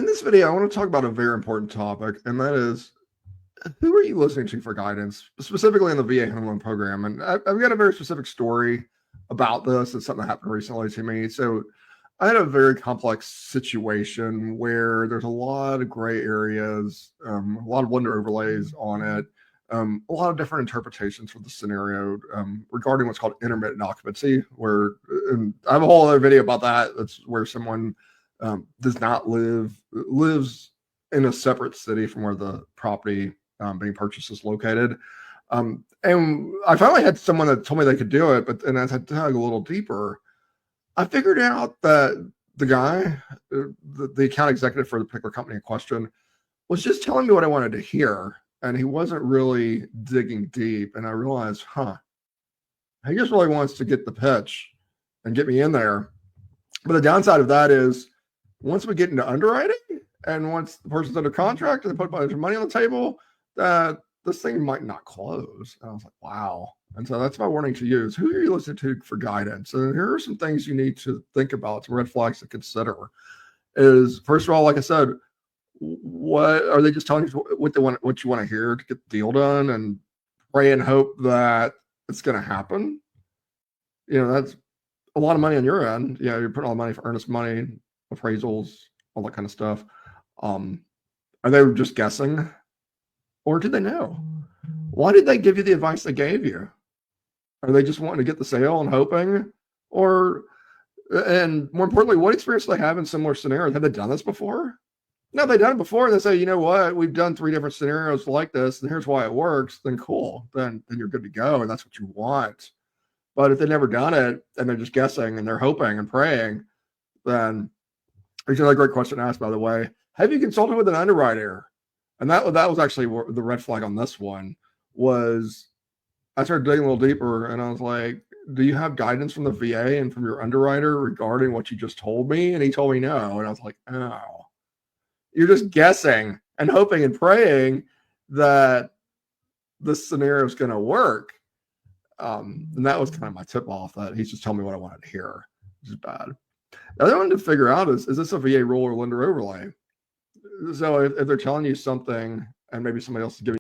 In this video, I want to talk about a very important topic, and that is who are you listening to for guidance, specifically in the VA home loan program? And I've got a very specific story about this. It's something that happened recently to me. So I had a very complex situation where there's a lot of gray areas, a lot of lender overlays on it, a lot of different interpretations for the scenario regarding what's called intermittent occupancy, where and I have a whole other video about that. That's where someone does not lives in a separate city from where the property being purchased is located. And I finally had someone that told me they could do it, but as I dug a little deeper, I figured out that the guy, the account executive for the particular company in question, was just telling me what I wanted to hear, and he wasn't really digging deep. And I realized, he just really wants to get the pitch and get me in there. But the downside of that is, once we get into underwriting and once the person's under contract and they put a bunch of money on the table, that this thing might not close. And I was like, wow. And so that's my warning to you is who are you listening to for guidance? And here are some things you need to think about, some red flags to consider. Is first of all, like I said, what are they just telling you what they want, what you want to hear to get the deal done, and pray and hope that it's going to happen? That's a lot of money on your end. You're putting all the money for earnest money, appraisals, all that kind of stuff. Are they just guessing, or do they know? Why did they give you the advice they gave you? Are they just wanting to get the sale and hoping? And more importantly, what experience do they have in similar scenarios? Have they done this before? No, they've done it before. And they say, you know what? We've done 3 different scenarios like this, and here's why it works. Then cool. Then you're good to go, and that's what you want. But if they've never done it and they're just guessing and they're hoping and praying, then there's another great question to ask, by the way. Have you consulted with an underwriter? And that was actually the red flag on this one. Was I started digging a little deeper, and I was like, do you have guidance from the VA and from your underwriter regarding what you just told me? And he told me no. And I was like, oh, you're just guessing and hoping and praying that this scenario is going to work. And that was kind of my tip off, that he's just telling me what I wanted to hear, which is bad. The other one to figure out is this a VA rule or lender overlay? So if they're telling you something and maybe somebody else is giving